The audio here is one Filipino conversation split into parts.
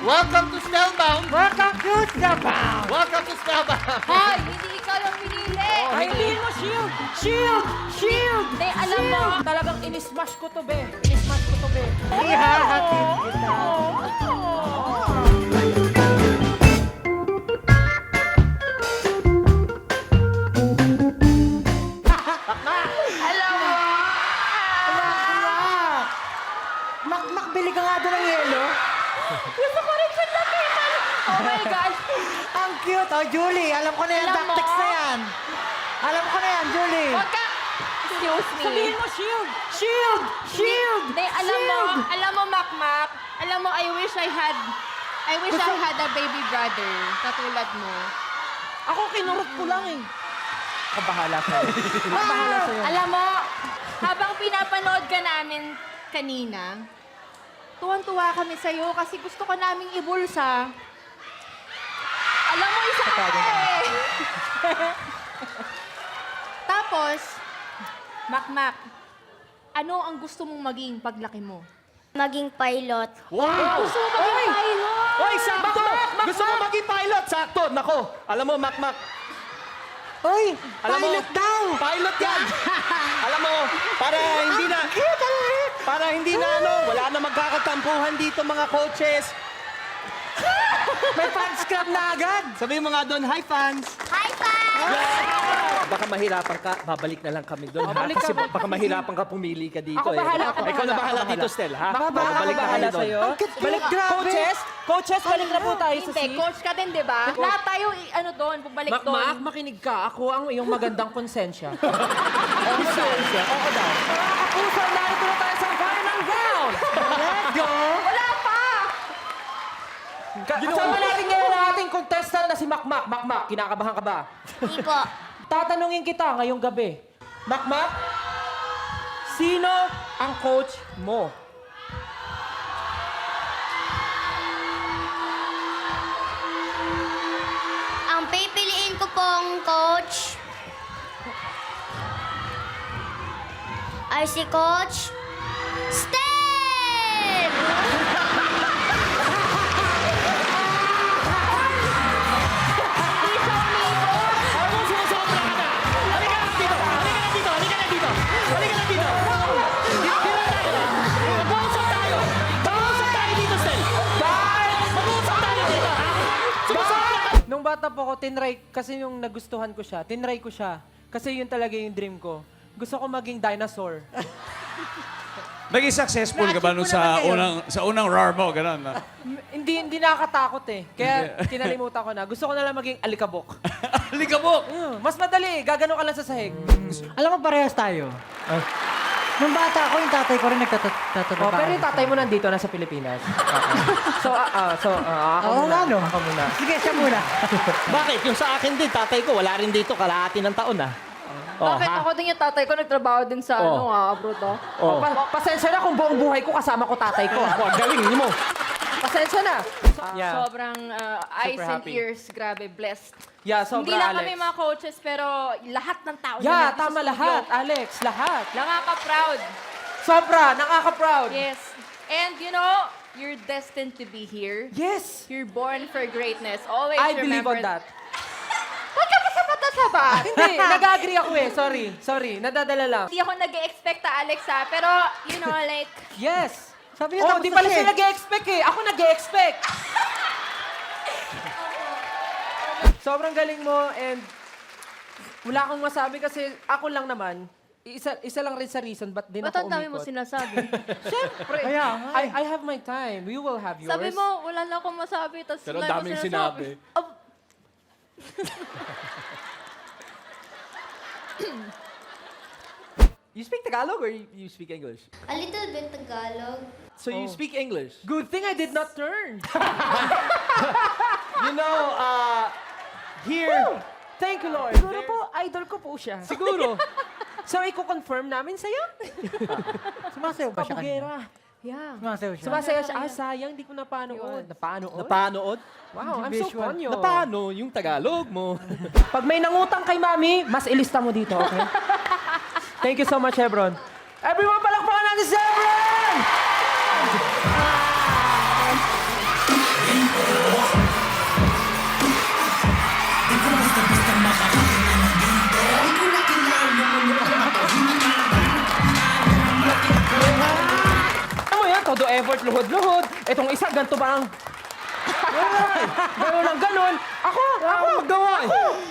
Welcome to Spellbound! Welcome to Spellbound! Welcome to Spellbound! Hoy, hindi ikaw yung pinili. Ay, hindi mo shield! Shield! Shield! Hindi, alam mo. Talagang inismash ko to, be. Inismash ko to, be. Ihahatid kita. Alam mo. Makmak, bili ka nga doon ng yelo. Gusto ko rin siya lapitan. Oh my gosh. Ang cute. Oh, Julie, alam ko na yan. Alam mo. Tactics na yan. Alam ko na yan, Julie. Huwag ka. Excuse me. Sabihin mo, shield! Shield! Shield! Hindi, alam mo, Makmak. Alam mo, I wish I had a baby brother. Katulad mo. Ako, kinurot ko lang eh. Kabahala sa'yo. Kabahala sa'yo. Alam mo, habang pinapanood ka namin kanina, tuwan-tuwa kami sa'yo kasi gusto ka naming ibulsa. Alam mo, isa ka pa eh. Tapos, Makmak, ano ang gusto mong maging paglaki mo? Maging pilot. Wow! Gusto mo maging pilot? Hoy, sakto! Gusto mo maging pilot? Sakto! Nako, alam mo, Makmak. Uy, Alam mo, pilot daw! Pilot yan! Alam mo, para hindi na wala na magkakatampuhan dito mga coaches. May fans club na agad! Sabihin mo nga doon, hi fans! High five! Baka mahirapan ka, babalik na lang kami doon. Babalik Kasi ka. baka mahirapan ka pumili ka dito. Ako bahala, ako Ikaw na bahala bahala. dito, Stel, ha? Baka Babalik na bahala kayo doon. sa'yo. Balik, grabe! Coaches, balik na po tayo sa Hindi, seat. coach ka din, di ba? Lahat tayo, doon, pumbalik doon. Makmak, makinig ka. Ako ang iyong magandang konsensya. Konsensya? Oo daw. Mga kapuso, narito na tayo sa final round! Let's go! Wala pa! Kasama natin ngayon ang ating contestant na si Makmak. Makmak, kinakabahan ka ba? Hindi po. Tatanungin kita ngayong gabi. Makmak, sino ang coach mo? Ang pipiliin ko pong coach ay si Coach Stel! Ano mo sumusobra ka na? Halika lang dito! Halika lang dito! Halika lang dito! Halika lang dito! Mag-uusap tayo! Mag-uusap tayo dito, Stel! Mag-uusap tayo dito, ha? Sumusobra ka! Nung bata po ako, tinry, kasi yung nagustuhan ko siya, tinry ko siya. Kasi yun talaga yung dream ko. Gusto ko maging dinosaur. Naging successful ka ba nun sa unang roar mo? Ganun, na? Hindi nakakatakot eh. Kaya kinalimutan ko na. Gusto ko na lang maging alikabok. Ligabok! Mas madali, gagano ka lang sa sahig. Alam mo, parehas tayo. Nung bata ako, yung tatay ko rin nagtatrabaho. Oh, pero yung tatay mo nandito, nasa Pilipinas. Ako Oo muna. nga, no? Ako muna. Sige, siya muna. Bakit? Yung sa akin din, tatay ko, wala rin dito, kalahati ng taon, ha? Bakit ako din yung tatay ko nagtrabaho din sa abroad, oh. Oh. Pasensya na kung buong buhay ko kasama ko tatay ko. Ako, ang galing mo. Pasensya na. Yeah. Sobrang eyes and happy. ears, grabe, blessed. Yeah, sobra, Hindi lang Alex. kami mga coaches, pero lahat ng tao Yeah, nandito sa tama studio. lahat, Alex. Lahat. Nakaka-proud. Sobra, nakaka-proud. Yes. And you know, you're destined to be here. Yes. You're born for greatness. Always I believe remember on that. Huwag ka masabat-sabat. Hindi, nag-agree ako eh. Sorry. Nadadala lang. Hindi ako nag-expect Alex, ha? Pero, you know, like, Yes. Sabi niya, Oh, tapos di na pala siya siya eh. nag-expect eh. Ako nag-expect. Sobrang galing mo and wala akong masabi kasi ako lang naman, isa lang rin sa reason ba't din ba't ako ang dami mo umikot. sinasabi? Siyempre, Kaya nga eh. I have my time. You will have yours. Sabi mo, wala lang akong masabi, tapos Pero wala mo daming sinabi. You speak Tagalog or you speak English? A little bit Tagalog. So you speak English? Good thing I did not turn. You know, here... Thank you, Lord. Siguro po, idol ko po siya. Siguro. So, i-confirm namin sa'yo? Sumasayaw pa siya kanina. Pabugera. Yeah. Sumasayaw siya. Sumasaya siya. sayang, di ko napanood. Napanood? Napanood? Wow, I'm so Visual. konyo. Napano yung Tagalog mo? Pag may nangutang kay Mami, mas ilista mo dito, okay? Thank you so much, Hebron. Everyone, palakpakan natin si Hebron! effort, luhod-luhod. Itong isa, ganito ba ang... Ganun ang ganun. Ako magawa eh.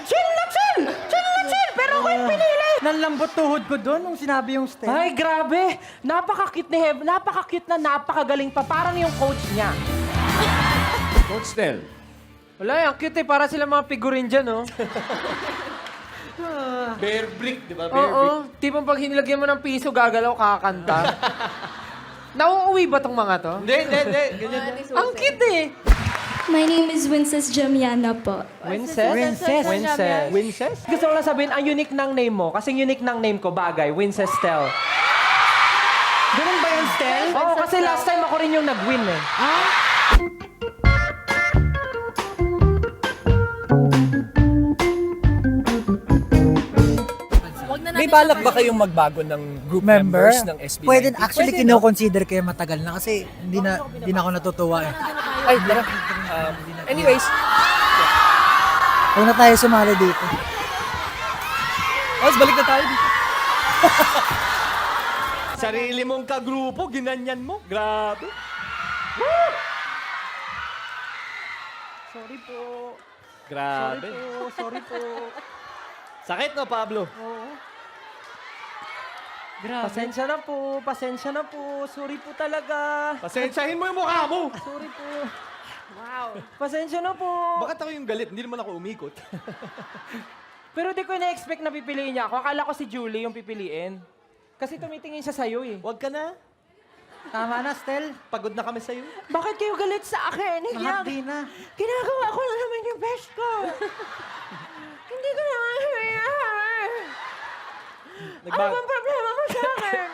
Chill na chill! Chill na chill! Pero ako yung pinili. Nanlambot tuhod ko doon nung sinabi yung step. Ay, grabe. Napaka-cute ni Hev. Napaka-cute na napakagaling pa. Parang yung coach niya. Coach Tel. Wala, ang cute eh. Para sila mga figurine dyan, oh. Bear brick, di ba? Bear brick. Oo. Tipong pag hinilagyan mo ng piso, gagalaw, kakanta. Nauuwi ba tong mga to? Hindi. Ganyan. Ang cute eh. My name is Winces Jamiana po. Winces? Winces? Gusto ko lang sabihin, ang unique ng name mo. Kasing unique ng name ko, bagay. Winces Tel. Ganun ba yung Stel? Oo, kasi last time ako rin yung nag-win eh. May balak ba kayong magbago ng group members ng SB19? Pwede, actually, kino-consider kayo matagal na kasi hindi na ako natutuwa eh. Ay, tara. Anyways, Huwag na tayo sumali dito. balik na tayo dito. Sarili mong kagrupo, ginanyan mo. Grabe. Sorry po. Grabe. Sorry po. Sakit no, Pablo? Grabe. Pasensya na po. Sorry po talaga. Pasensyahin mo yung mukha mo. Sorry po. Wow. Pasensya na po. Bakit ako yung galit? Hindi naman ako umikot. Pero di ko na-expect na pipiliin niya ako. Akala ko si Julie yung pipiliin. Kasi tumitingin siya sa'yo eh. Huwag ka na. Tama na, Stel. Pagod na kami sa'yo. Bakit kayo galit sa akin? Mahapdi na. Ginagawa ko na naman yung best ko. Hindi ko naman Ano bang problema mo sa akin?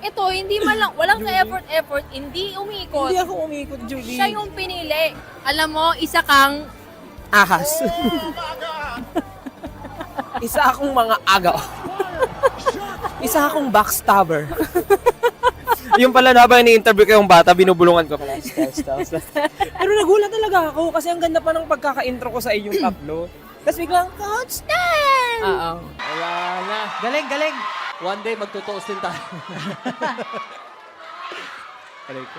Ito, hindi man lang, walang ka-effort, hindi umikot. Hindi ako umikot, Julie. Siya yung pinili. Alam mo, isa kang Ahas. Isa akong mga agaw. Isa akong backstabber. Yung pala na ba ini-interview kayong bata, binubulungan ko pala. Pero nagulat talaga ako kasi ang ganda pa ng pagkaka-intro ko sa inyong tatlo. Tapos biglang, Coach Stan! Oo. Wala na. Galing, galing. One day, magtutuos din tayo. Aray ko.